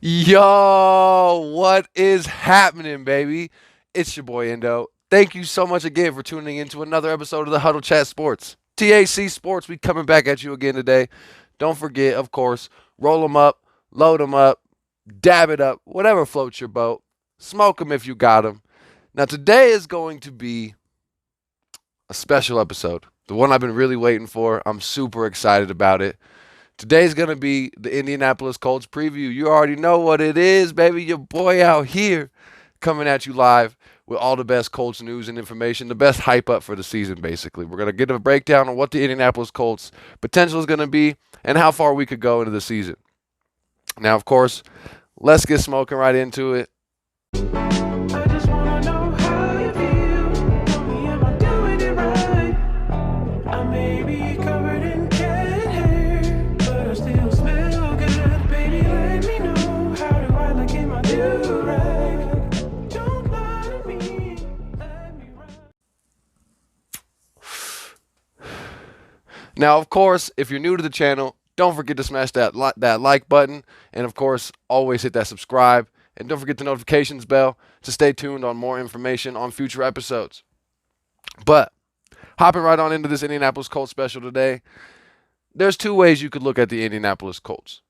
Yo, what is happening, baby? It's your boy Indo. Thank you so much again for tuning into another episode of the Huddle Chat Sports. TAC Sports, we coming back at you again today. Don't forget, of course, roll them up, load them up, dab it up, whatever floats your boat. Smoke them if you got them. Now, today is going to be a special episode, the one I've been really waiting for. I'm super excited about it. Today's going to be the Indianapolis Colts preview. You already know what it is, baby. Your boy out here coming at you live with all the best Colts news and information, the best hype up for the season, basically. We're going to get a breakdown on what the Indianapolis Colts potential is going to be and how far we could go into the season. Now, of course, let's get smoking right into it. I just wanna know how you feel. Tell me, am I doing it right? I may be covered in cat hair, but I still smell good. Baby, let me know, how do I look in my do-rag? Don't lie to me, let me ride. Now, of course, if you're new to the channel, don't forget to smash that like button. And, of course, always hit that subscribe. And don't forget the notifications bell to stay tuned on more information on future episodes. But hopping right on into this Indianapolis Colts special today, there's two ways you could look at the Indianapolis Colts.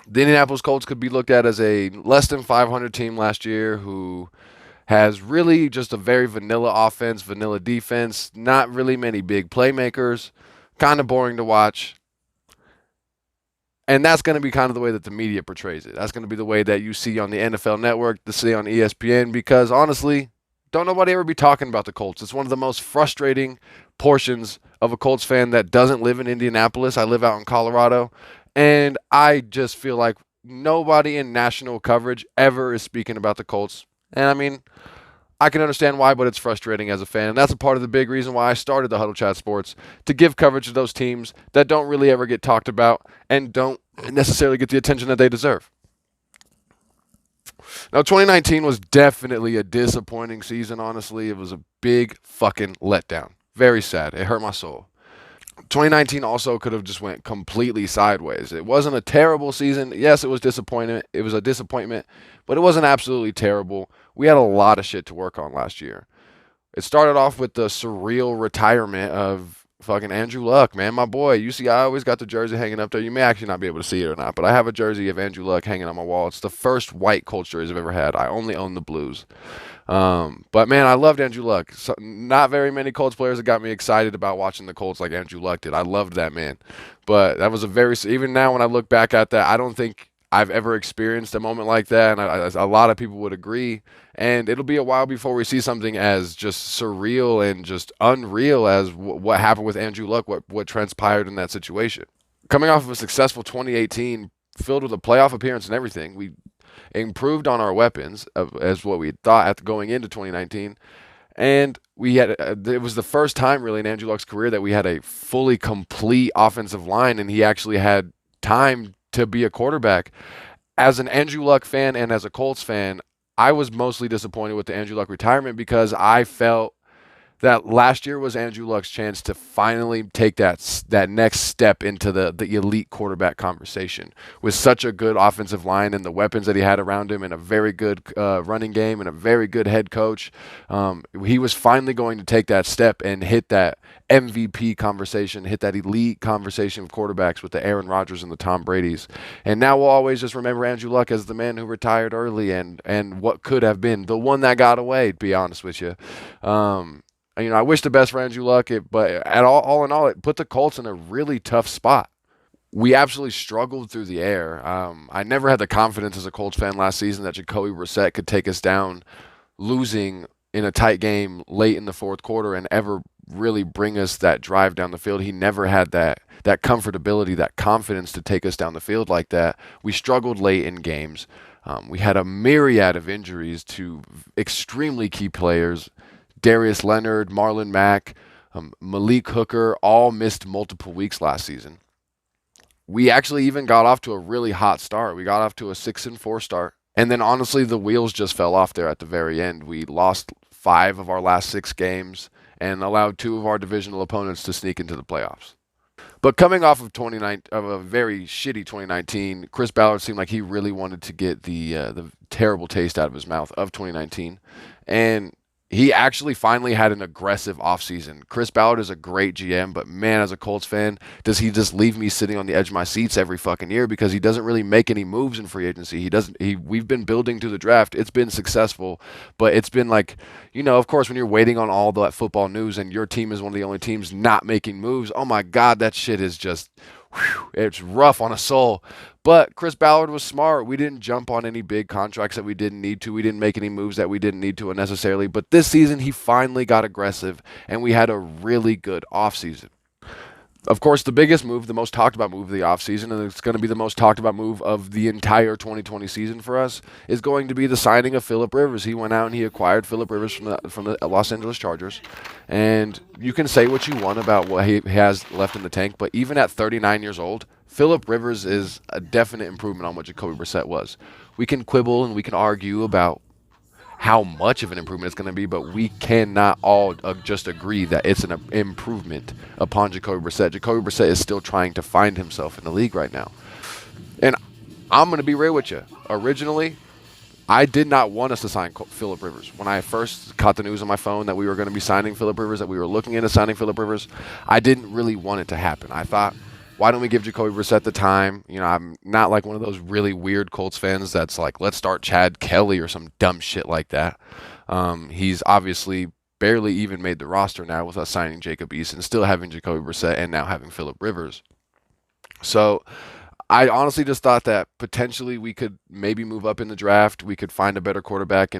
The Indianapolis Colts could be looked at as a less than 500 team last year who has really just a very vanilla offense, vanilla defense, not really many big playmakers, kind of boring to watch. And that's going to be kind of the way that the media portrays it. That's going to be the way that you see on the NFL Network, to see on ESPN, because honestly, don't nobody ever be talking about the Colts. It's one of the most frustrating portions of a Colts fan that doesn't live in Indianapolis. I live out in Colorado, and I just feel like nobody in national coverage ever is speaking about the Colts. And I mean, I can understand why, but it's frustrating as a fan. And that's a part of the big reason why I started the Huddle Chat Sports, to give coverage to those teams that don't really ever get talked about and don't necessarily get the attention that they deserve. Now, 2019 was definitely a disappointing season, honestly. It was a big fucking letdown. Very sad. It hurt my soul. 2019 also could have just went completely sideways. It wasn't a terrible season. Yes, it was disappointment. It was a disappointment, but it wasn't absolutely terrible. We had a lot of shit to work on last year. It started off with the surreal retirement of fucking Andrew Luck, man, my boy. You see, I always got the jersey hanging up there. You may actually not be able to see it or not, but I have a jersey of Andrew Luck hanging on my wall. It's the first white Colts jersey I've ever had. I only own the blues. But man, I loved Andrew Luck. So, not very many Colts players that got me excited about watching the Colts like Andrew Luck did. I loved that man. But that was a very, even now when I look back at that, I don't think I've ever experienced a moment like that, and a lot of people would agree. And it'll be a while before we see something as just surreal and just unreal as what happened with Andrew Luck, what transpired in that situation. Coming off of a successful 2018, filled with a playoff appearance and everything, we improved on our weapons as what we thought after going into 2019. And we had it was the first time really in Andrew Luck's career that we had a fully complete offensive line, and he actually had time to be a quarterback. As an Andrew Luck fan and as a Colts fan, I was mostly disappointed with the Andrew Luck retirement because I felt that last year was Andrew Luck's chance to finally take that next step into the elite quarterback conversation. With such a good offensive line and the weapons that he had around him, and a very good running game and a very good head coach, he was finally going to take that step and hit that MVP conversation, hit that elite conversation of quarterbacks with the Aaron Rodgers and the Tom Bradys. And now we'll always just remember Andrew Luck as the man who retired early and what could have been the one that got away, to be honest with you. I wish the best for Andrew Luck, but all in all, it put the Colts in a really tough spot. We absolutely struggled through the air. I never had the confidence as a Colts fan last season that Jacoby Brissett could take us down, losing in a tight game late in the fourth quarter, and ever really bring us that drive down the field. He never had that comfortability, that confidence to take us down the field like that. We struggled late in games. We had a myriad of injuries to extremely key players. Darius Leonard, Marlon Mack, Malik Hooker all missed multiple weeks last season. We actually even got off to a really hot start. We got off to a 6-4 start. And then honestly, the wheels just fell off there at the very end. We lost 5 of our last 6 games and allowed 2 of our divisional opponents to sneak into the playoffs. But coming off of a very shitty 2019, Chris Ballard seemed like he really wanted to get the terrible taste out of his mouth of 2019, and he actually finally had an aggressive offseason. Chris Ballard is a great GM, but man, as a Colts fan, does he just leave me sitting on the edge of my seats every fucking year because he doesn't really make any moves in free agency. We've been building to the draft. It's been successful, but it's been like, of course, when you're waiting on all that football news and your team is one of the only teams not making moves, oh my God, that shit is just, it's rough on a soul. But Chris Ballard was smart. We didn't jump on any big contracts that we didn't need to. We didn't make any moves that we didn't need to unnecessarily. But this season, he finally got aggressive, and we had a really good offseason. Of course, the biggest move, the most talked about move of the offseason, and it's going to be the most talked about move of the entire 2020 season for us, is going to be the signing of Phillip Rivers. He went out and he acquired Phillip Rivers from the Los Angeles Chargers. And you can say what you want about what he has left in the tank, but even at 39 years old, Phillip Rivers is a definite improvement on what Jacoby Brissett was. We can quibble and we can argue about how much of an improvement it's going to be, but we cannot all just agree that it's an improvement upon Jacoby Brissett. Jacoby Brissett is still trying to find himself in the league right now. And I'm going to be real with you. Originally, I did not want us to sign Phillip Rivers. When I first caught the news on my phone that we were going to be signing Phillip Rivers, that we were looking into signing Phillip Rivers, I didn't really want it to happen. I thought, why don't we give Jacoby Brissett the time? I'm not like one of those really weird Colts fans that's like, let's start Chad Kelly or some dumb shit like that. He's obviously barely even made the roster now with us signing Jacob Eason, still having Jacoby Brissett, and now having Phillip Rivers. So I honestly just thought that potentially we could maybe move up in the draft. We could find a better quarterback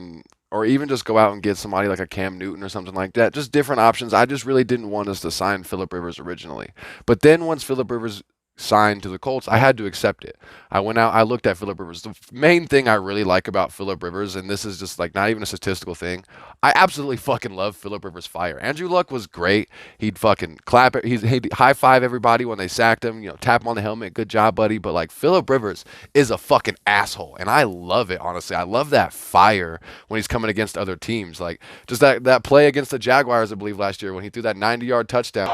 or even just go out and get somebody like a Cam Newton or something like that. Just different options. I just really didn't want us to sign Phillip Rivers originally. But then once Phillip Rivers signed to the Colts, I had to accept it. I went out, I looked at Phillip Rivers. The main thing I really like about Phillip Rivers, and this is just like not even a statistical thing, I absolutely fucking love Phillip Rivers' fire. Andrew Luck was great. He'd fucking clap it. He'd high five everybody when they sacked him, tap him on the helmet. Good job, buddy. But like Phillip Rivers is a fucking asshole, and I love it, honestly. I love that fire when he's coming against other teams. Like just that play against the Jaguars, I believe, last year when he threw that 90-yard touchdown.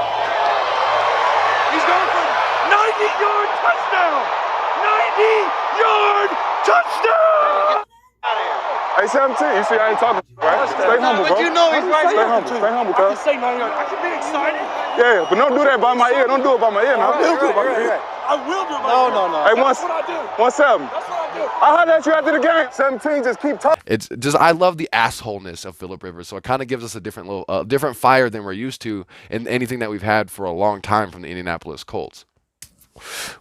He's going for 90-yard touchdown! 90-yard touchdown! Hey, 17, you see I ain't talking, right? Stay humble, bro. But you know he's right Stay here. humble, stay humble, I can cuz. say 90 yards. I can be excited. Yeah, but don't do that by my ear. Don't do it by my ear now. Don't do it by my ear. I will do it by No. Hey, That's what I do. 1-7. That's what I do. I heard that you after the game. 17, just keep talking. It's just I love the assholeness of Phillip Rivers, so it kind of gives us a different fire than we're used to in anything that we've had for a long time from the Indianapolis Colts.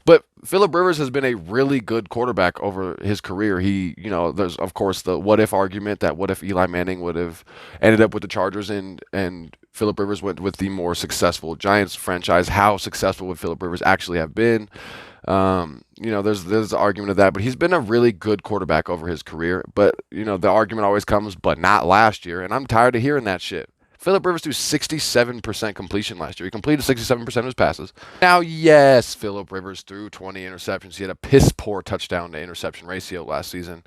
But Phillip Rivers has been a really good quarterback over his career. There's of course the what if argument that what if Eli Manning would have ended up with the Chargers and Phillip Rivers went with the more successful Giants franchise. How successful would Phillip Rivers actually have been? There's the argument of that, but he's been a really good quarterback over his career. But the argument always comes, but not last year, and I'm tired of hearing that shit. Phillip Rivers threw 67% completion last year. He completed 67% of his passes. Now, yes, Phillip Rivers threw 20 interceptions. He had a piss-poor touchdown-to-interception ratio last season.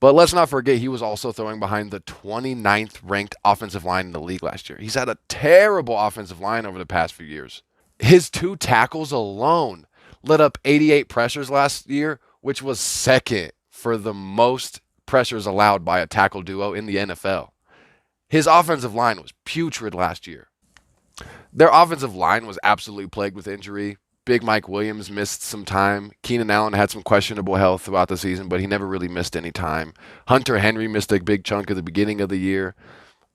But let's not forget, he was also throwing behind the 29th ranked offensive line in the league last year. He's had a terrible offensive line over the past few years. His 2 tackles alone lit up 88 pressures last year, which was second for the most pressures allowed by a tackle duo in the NFL. His offensive line was putrid last year. Their offensive line was absolutely plagued with injury. Big Mike Williams missed some time. Keenan Allen had some questionable health throughout the season, but he never really missed any time. Hunter Henry missed a big chunk at the beginning of the year.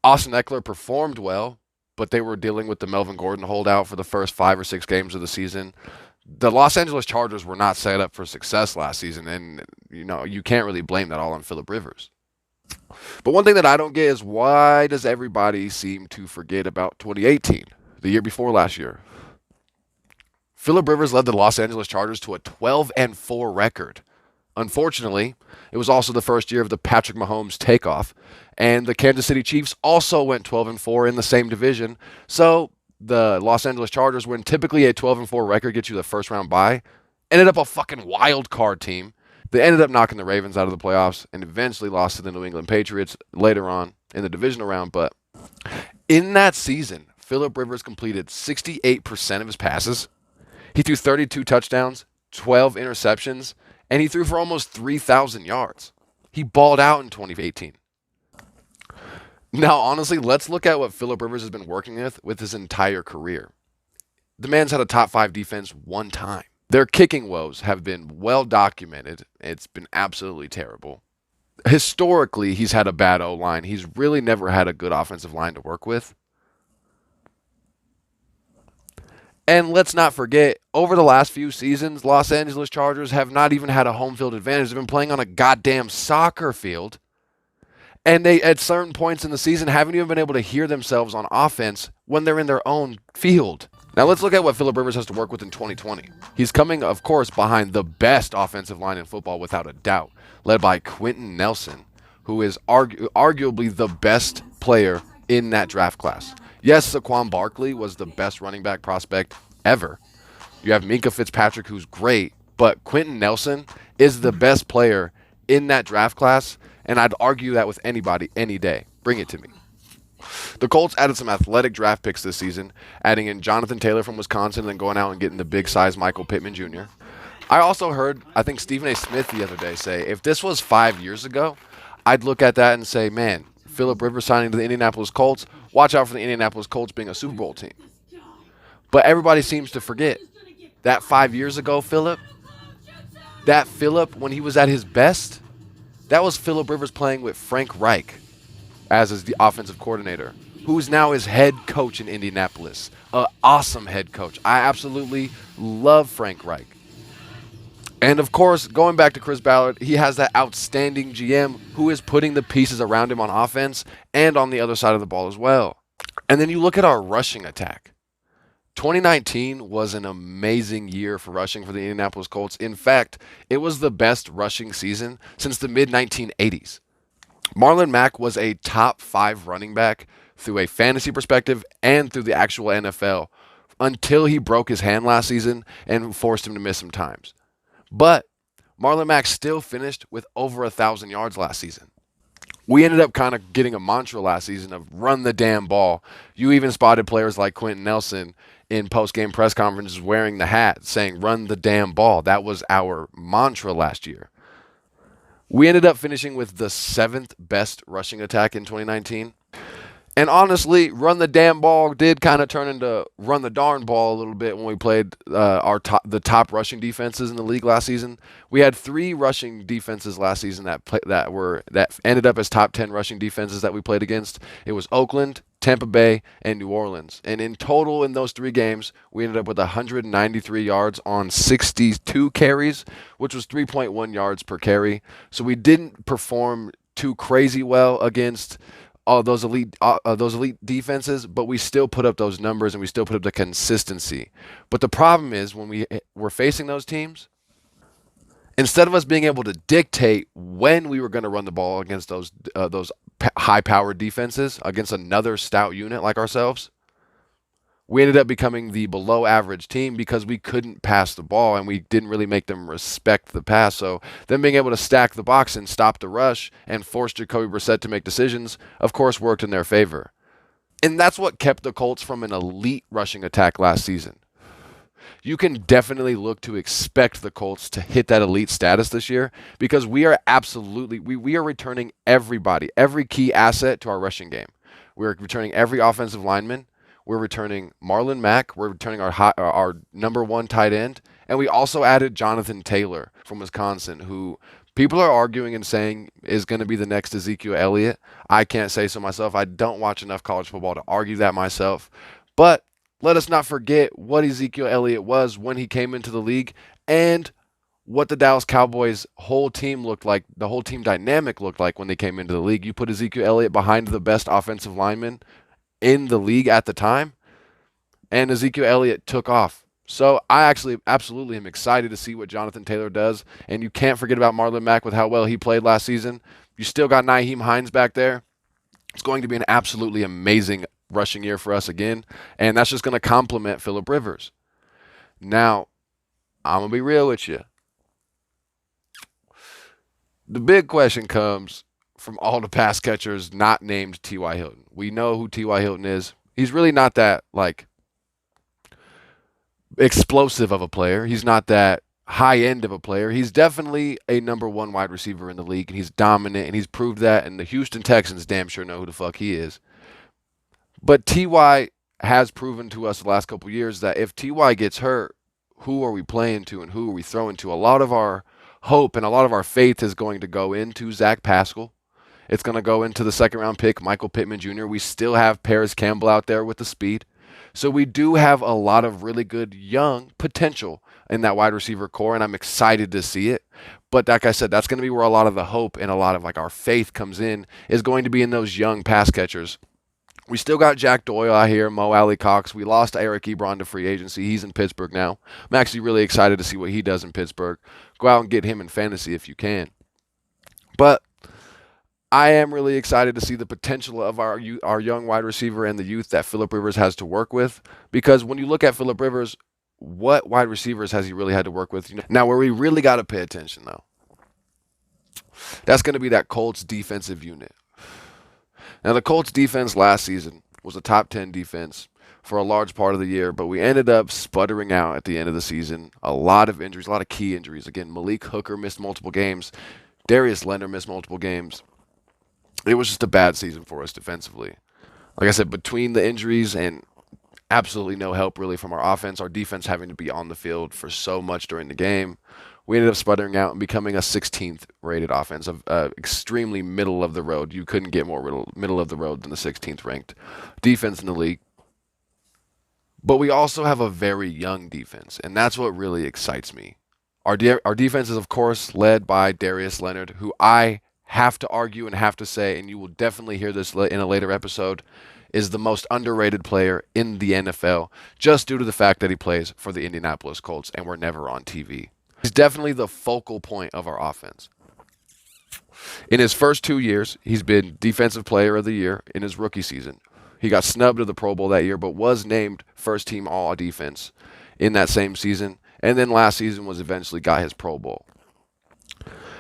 Austin Eckler performed well, but they were dealing with the Melvin Gordon holdout for the first 5 or 6 games of the season. The Los Angeles Chargers were not set up for success last season, and you can't really blame that all on Phillip Rivers. But one thing that I don't get is why does everybody seem to forget about 2018, the year before last year? Phillip Rivers led the Los Angeles Chargers to a 12-4 record. Unfortunately, it was also the first year of the Patrick Mahomes takeoff, and the Kansas City Chiefs also went 12-4 in the same division. So the Los Angeles Chargers, when typically a 12-4 record gets you the first round bye, ended up a fucking wild card team. They ended up knocking the Ravens out of the playoffs and eventually lost to the New England Patriots later on in the divisional round. But in that season, Phillip Rivers completed 68% of his passes. He threw 32 touchdowns, 12 interceptions, and he threw for almost 3,000 yards. He balled out in 2018. Now, honestly, let's look at what Phillip Rivers has been working with his entire career. The man's had a top 5 defense one time. Their kicking woes have been well documented. It's been absolutely terrible. Historically, he's had a bad O-line. He's really never had a good offensive line to work with. And let's not forget, over the last few seasons, Los Angeles Chargers have not even had a home field advantage. They've been playing on a goddamn soccer field. And they, at certain points in the season, haven't even been able to hear themselves on offense when they're in their own field. Now let's look at what Phillip Rivers has to work with in 2020. He's coming, of course, behind the best offensive line in football without a doubt, led by Quentin Nelson, who is arguably the best player in that draft class. Yes, Saquon Barkley was the best running back prospect ever. You have Minka Fitzpatrick, who's great, but Quentin Nelson is the best player in that draft class, and I'd argue that with anybody any day. Bring it to me. The Colts added some athletic draft picks this season, adding in Jonathan Taylor from Wisconsin and then going out and getting the big-size Michael Pittman Jr. I also heard, I think Stephen A. Smith the other day say, if this was 5 years ago, I'd look at that and say, man, Phillip Rivers signing to the Indianapolis Colts, watch out for the Indianapolis Colts being a Super Bowl team. But everybody seems to forget that 5 years ago, Phillip, when he was at his best, that was Phillip Rivers playing with Frank Reich as the offensive coordinator, who's now his head coach in Indianapolis. An awesome head coach. I absolutely love Frank Reich. And of course, going back to Chris Ballard, he has that outstanding GM who is putting the pieces around him on offense and on the other side of the ball as well. And then you look at our rushing attack. 2019 was an amazing year for rushing for the Indianapolis Colts. In fact, it was the best rushing season since the mid-1980s. Marlon Mack was a top 5 running back through a fantasy perspective and through the actual NFL until he broke his hand last season and forced him to miss some times. But Marlon Mack still finished with over 1,000 yards last season. We ended up kind of getting a mantra last season of run the damn ball. You even spotted players like Quentin Nelson in post-game press conferences wearing the hat saying run the damn ball. That was our mantra last year. We ended up finishing with the 7th best rushing attack in 2019. And honestly, run the damn ball did kind of turn into run the darn ball a little bit when we played the top rushing defenses in the league last season. We had 3 rushing defenses last season that ended up as top 10 rushing defenses that we played against. It was Oakland, Tampa Bay, and New Orleans. And in total in those 3 games, we ended up with 193 yards on 62 carries, which was 3.1 yards per carry. So we didn't perform too crazy well against those elite defenses, but we still put up those numbers and we still put up the consistency. But the problem is when we were facing those teams, instead of us being able to dictate when we were going to run the ball against those high-powered defenses against another stout unit like ourselves, we ended up becoming the below-average team because we couldn't pass the ball and we didn't really make them respect the pass. So them being able to stack the box and stop the rush and force Jacoby Brissett to make decisions, of course, worked in their favor. And that's what kept the Colts from an elite rushing attack last season. You can definitely look to expect the Colts to hit that elite status this year because we are returning everybody, every key asset to our rushing game. We're returning every offensive lineman. We're returning Marlon Mack. We're returning our number 1 tight end. And we also added Jonathan Taylor from Wisconsin, who people are arguing and saying is going to be the next Ezekiel Elliott. I can't say so myself. I don't watch enough college football to argue that myself. But let us not forget what Ezekiel Elliott was when he came into the league and what the Dallas Cowboys' whole team looked like, the whole team dynamic looked like when they came into the league. You put Ezekiel Elliott behind the best offensive lineman in the league at the time, and Ezekiel Elliott took off. So I actually absolutely am excited to see what Jonathan Taylor does, and you can't forget about Marlon Mack with how well he played last season. You still got Nyheim Hines back there. It's going to be an absolutely amazing rushing year for us again, and that's just going to complement Phillip Rivers. Now, I'm going to be real with you. The big question comes from all the pass catchers not named T.Y. Hilton. We know who T.Y. Hilton is. He's really not that, explosive of a player. He's not that high end of a player. He's definitely a number one wide receiver in the league, and he's dominant, and he's proved that. And the Houston Texans damn sure know who the fuck he is. But Ty has proven to us the last couple years that if Ty gets hurt, who are we playing to and who are we throwing to? A lot of our hope and a lot of our faith is going to go into Zach Pascal. It's going to go into the second round pick, Michael Pittman Jr. We still have Paris Campbell out there with the speed. So we do have a lot of really good young potential in that wide receiver core, and I'm excited to see it. But like I said, that's going to be where a lot of the hope and a lot of like our faith comes in, is going to be in those young pass catchers. We still got Jack Doyle out here, Mo Alley Cox. We lost Eric Ebron to free agency. He's in Pittsburgh now. I'm actually really excited to see what he does in Pittsburgh. Go out and get him in fantasy if you can. But I am really excited to see the potential of our young wide receiver and the youth that Phillip Rivers has to work with. Because when you look at Phillip Rivers, what wide receivers has he really had to work with? Now, where we really got to pay attention, though, that's going to be that Colts defensive unit. Now, the Colts defense last season was a top 10 defense for a large part of the year, but we ended up sputtering out at the end of the season. A lot of injuries, a lot of key injuries. Again, Malik Hooker missed multiple games. Darius Leonard missed multiple games. It was just a bad season for us defensively. Like I said, between the injuries and absolutely no help really from our offense, our defense having to be on the field for so much during the game, we ended up sputtering out and becoming a 16th rated offense, extremely middle of the road. You couldn't get more middle of the road than the 16th ranked defense in the league. But we also have a very young defense, and that's what really excites me. Our defense is, of course, led by Darius Leonard, who I have to argue and have to say, and you will definitely hear this in a later episode, is the most underrated player in the NFL, just due to the fact that he plays for the Indianapolis Colts and we're never on TV. He's definitely the focal point of our offense. In his first 2 years, he's been Defensive Player of the Year in his rookie season. He got snubbed to the Pro Bowl that year, but was named First Team All-Defense in that same season, and then last season was eventually got his Pro Bowl.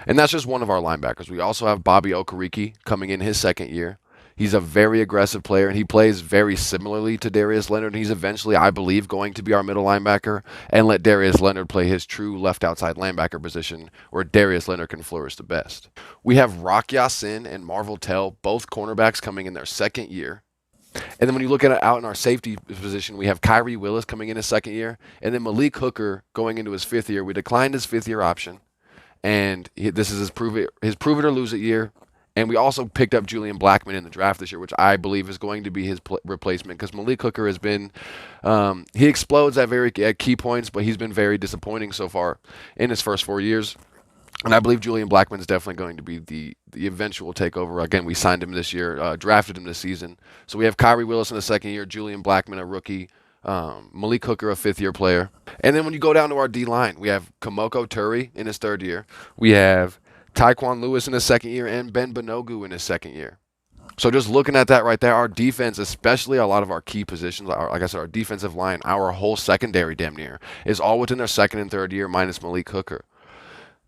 And that's just one of our linebackers. We also have Bobby Okereke coming in his second year. He's a very aggressive player, and he plays very similarly to Darius Leonard. He's eventually, I believe, going to be our middle linebacker and let Darius Leonard play his true left outside linebacker position where Darius Leonard can flourish the best. We have Rock Ya-Sin and Marvel Tell, both cornerbacks coming in their second year. And then when you look at it out in our safety position, we have Kyrie Willis coming in his second year, and then Malik Hooker going into his fifth year. We declined his fifth-year option, and this is his prove it or lose it year. And we also picked up Julian Blackmon in the draft this year, which I believe is going to be his replacement, because Malik Hooker has been, he explodes at key points, but he's been very disappointing so far in his first 4 years. And I believe Julian Blackmon is definitely going to be the eventual takeover. Again, we signed him this year, drafted him this season. So we have Kyrie Willis in the second year, Julian Blackmon, a rookie, Malik Hooker, a fifth-year player. And then when you go down to our D-line, we have Kamoko Turi in his third year. We have Tyquan Lewis in his second year, and Ben Banogu in his second year. So just looking at that right there, our defense, especially a lot of our key positions, like I said, our defensive line, our whole secondary damn near, is all within their second and third year minus Malik Hooker.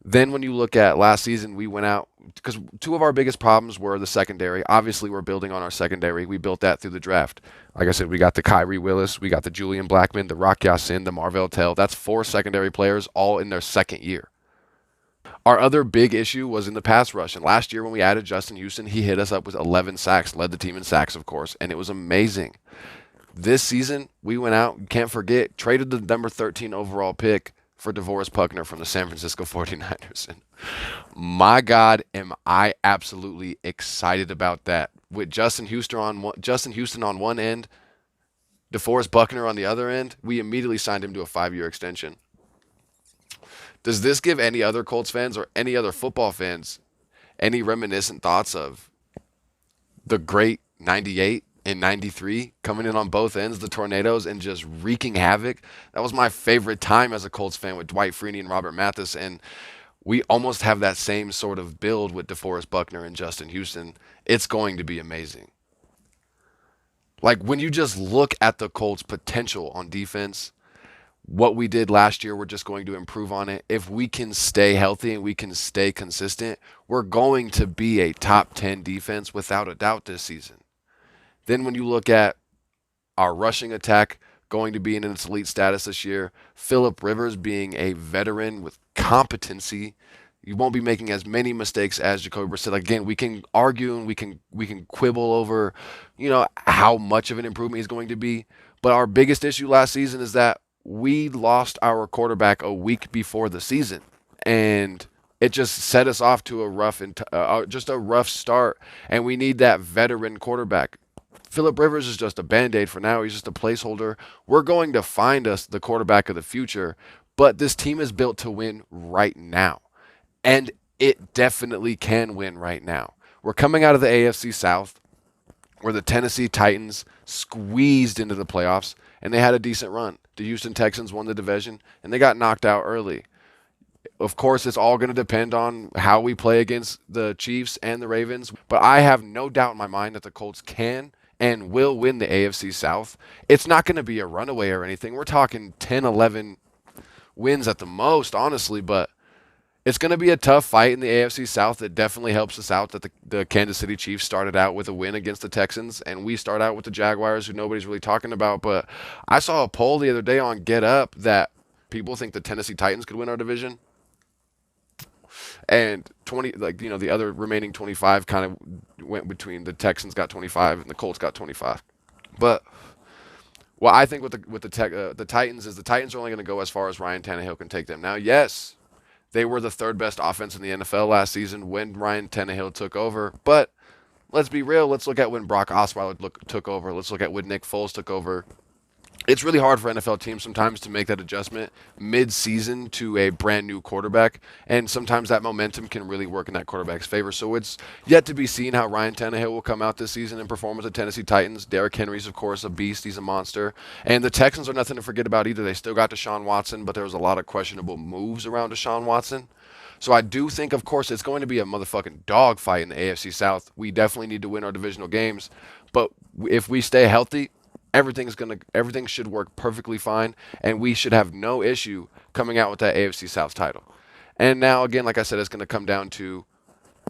Then when you look at last season, we went out, because two of our biggest problems were the secondary. Obviously, we're building on our secondary. We built that through the draft. Like I said, we got the Kyrie Willis, we got the Julian Blackmon, the Rock Ya-Sin, the Marvell Tell. That's 4 secondary players all in their second year. Our other big issue was in the pass rush. And last year when we added Justin Houston, he hit us up with 11 sacks, led the team in sacks, of course, and it was amazing. This season, we went out, you can't forget, traded the number 13 overall pick for DeVorest Puckner from the San Francisco 49ers. And my God, am I absolutely excited about that. With Justin Houston on one end, DeForest Buckner on the other end, we immediately signed him to a 5-year extension. Does this give any other Colts fans or any other football fans any reminiscent thoughts of the great 98 and 93 coming in on both ends, the Tornadoes, and just wreaking havoc? That was my favorite time as a Colts fan with Dwight Freeney and Robert Mathis, and we almost have that same sort of build with DeForest Buckner and Justin Houston. It's going to be amazing. Like, when you just look at the Colts' potential on defense, what we did last year, we're just going to improve on it. If we can stay healthy and we can stay consistent, we're going to be a top 10 defense without a doubt this season. Then when you look at our rushing attack, going to be in its elite status this year. Phillip Rivers being a veteran with competency. You won't be making as many mistakes as Jacoby Brissett. Again, we can argue and we can quibble over, how much of an improvement he's going to be. But our biggest issue last season is that we lost our quarterback a week before the season, and it just set us off to a rough start. And we need that veteran quarterback. Phillip Rivers is just a Band-Aid for now. He's just a placeholder. We're going to find us the quarterback of the future, but this team is built to win right now. And it definitely can win right now. We're coming out of the AFC South, where the Tennessee Titans squeezed into the playoffs, and they had a decent run. The Houston Texans won the division, and they got knocked out early. Of course, it's all going to depend on how we play against the Chiefs and the Ravens, but I have no doubt in my mind that the Colts can and will win the AFC South. It's not going to be a runaway or anything. We're talking 10, 11 wins at the most, honestly, but it's going to be a tough fight in the AFC South. It definitely helps us out that the Kansas City Chiefs started out with a win against the Texans, and we start out with the Jaguars, who nobody's really talking about. But I saw a poll the other day on Get Up that people think the Tennessee Titans could win our division. And the other remaining 25 kind of went between the Texans got 25 and the Colts got 25. But what I think with the Titans is the Titans are only going to go as far as Ryan Tannehill can take them. Now, yes, they were the third best offense in the NFL last season when Ryan Tannehill took over. But let's be real. Let's look at when Brock Osweiler took over. Let's look at when Nick Foles took over. It's really hard for NFL teams sometimes to make that adjustment mid-season to a brand new quarterback, and sometimes that momentum can really work in that quarterback's favor. So it's yet to be seen how Ryan Tannehill will come out this season and perform with the Tennessee Titans. Derrick Henry's, of course, a beast. He's a monster. And the Texans are nothing to forget about either. They still got Deshaun Watson, but there was a lot of questionable moves around Deshaun Watson. So I do think, of course, it's going to be a motherfucking dogfight in the AFC South. We definitely need to win our divisional games. But if we stay healthy, everything should work perfectly fine, and we should have no issue coming out with that AFC South title. And now, again, like I said, it's going to come down to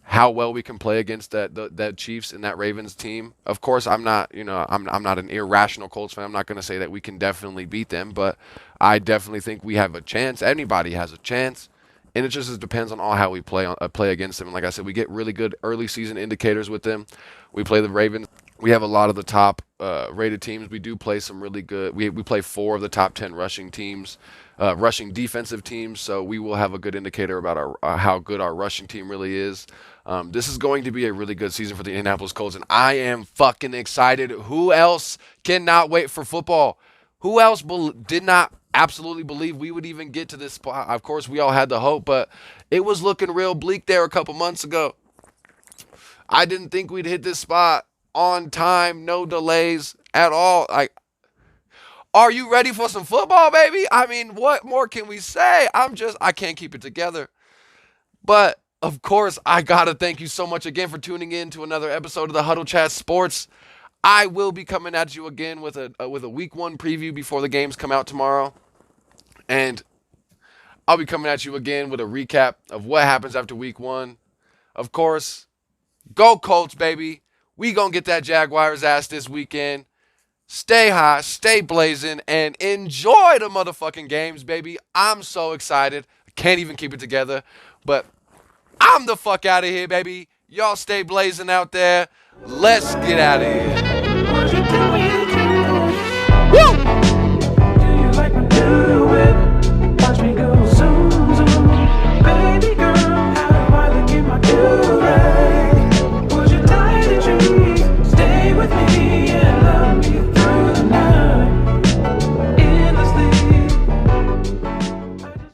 how well we can play against that Chiefs and that Ravens team. Of course, I'm not an irrational Colts fan. I'm not going to say that we can definitely beat them, but I definitely think we have a chance. Anybody has a chance. And it just depends on how we play against them. And like I said, we get really good early season indicators with them. We play the Ravens. We have a lot of the top rated teams. We do play some really good. We play 4 of the top 10 rushing teams, rushing defensive teams. So we will have a good indicator about how good our rushing team really is. This is going to be a really good season for the Indianapolis Colts, and I am fucking excited. Who else cannot wait for football? Who else did not absolutely believe we would even get to this spot? Of course, we all had the hope, but it was looking real bleak there a couple months ago. I didn't think we'd hit this spot on time, no delays at all. Are you ready for some football, baby? I mean, what more can we say? I can't keep it together. But, of course, I got to thank you so much again for tuning in to another episode of the Huddle Chat Sports. I will be coming at you again with a week 1 preview before the games come out tomorrow. And I'll be coming at you again with a recap of what happens after week 1. Of course, go Colts, baby. We gonna get that Jaguars ass this weekend. Stay high, stay blazing, and enjoy the motherfucking games, baby. I'm so excited. I can't even keep it together. But I'm the fuck out of here, baby. Y'all stay blazing out there. Let's get out of here.